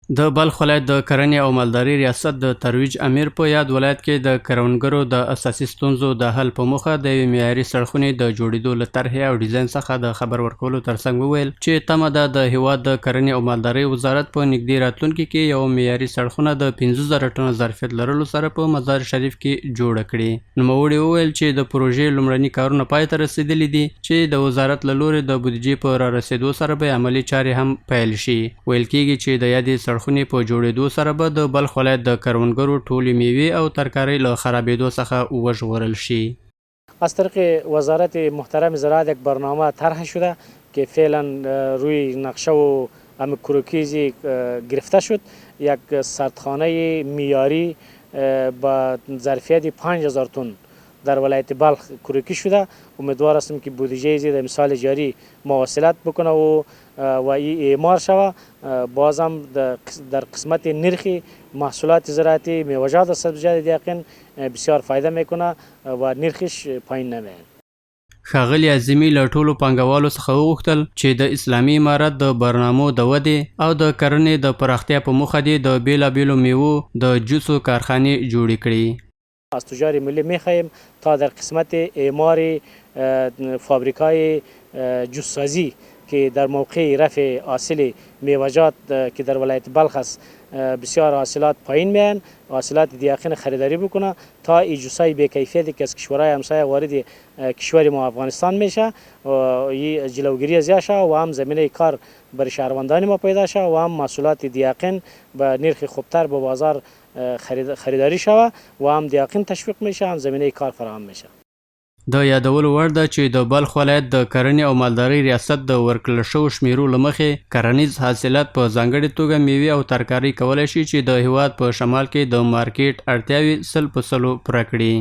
د بلخ ولایت د کرنې او مالدارۍ ریاست د ترویج امیر په یاد ولایت کې د کروندګرو د اساسي ستونزو د حل په موخه د یوې معیاري سړکونې د جوړېدو له طرحې او ډیزاین څخه د خبر ورکولو ترڅنګ وویل چې تمه ده د هیواد د کرنې او مالدارۍ وزارت په نږدې راتلونکي کې یو معیاري سړکونه د 15,000 ټنه ظرفیت لرلو سره په مزار شریف کې جوړه کړي. نوموړي وویل چې د پروژې لومړني کارونه پای ته رسیدلي دي چې د وزارت له لوري د بودیجې په رارسېدو سره به عملي چارې هم پیل شي. ویل کېږي چې د یادې سړکونې په جوړېدو سره به د بلخ ولایت د کروندګرو ټولې میوې او ترکارۍ له خرابېدو څخه وژغورل شي. از طریق وزارت محترم زراعت یک برنامه طرح شده که فعلا روی نقشه و کروکیزی گرفته شد. یک سردخانه میاری با ظرفیت 5,000 تن در ولایت بلخ کروکی شده. امیدوار هستم که بودجه زیر امسال جاری مواصلت بکنه و این اعمار شوه. بازم در قسمت نرخ محصولات زراعتی میوه‌جات و سبزیجات یقین بسیار فایده میکنه و نرخش پایین نمیاد. ښاغلي اعظمي له ټولو پانګوالو څخه وغوښتل چې د اسلامي امارت د برنامو د ودې او د کرنې د پراختیا په موخه دې د بیلابیلو میوو د جوسو کارخانې جوړې کړي. از تجار ملی میخواهیم تا در قسمت اعمار فابریکای جوس سازی که در موقع رفع حاصل میوه‌جات که در ولایت بلخ است بسیار حاصلات پایین میان، حاصلات دیاقین خریداری بکنه تا این جوسای به کیفیتی که از کشورهای همسایه وارد کشور ما افغانستان میشه و این جلوگیری از شه و هم زمینه کار برای شهروندان ما پیدا شه و هم محصولات دیاقین به نرخ خوبتر به بازار خریداری شوه و هم دیاقین تشویق میشه، هم زمینه کار فراهم میشه. د یادولو وړ ده چې د بلخ ولایت د کرنې او مالدارۍ ریاست د ورکړل شوو شمیرو له مخې کرنیز حاصلات په ځانګړې توګه میوې او ترکارۍ کولی شي چې د هیواد په شمال کې د مارکیټ اړتیاوې 100% پوره کړي.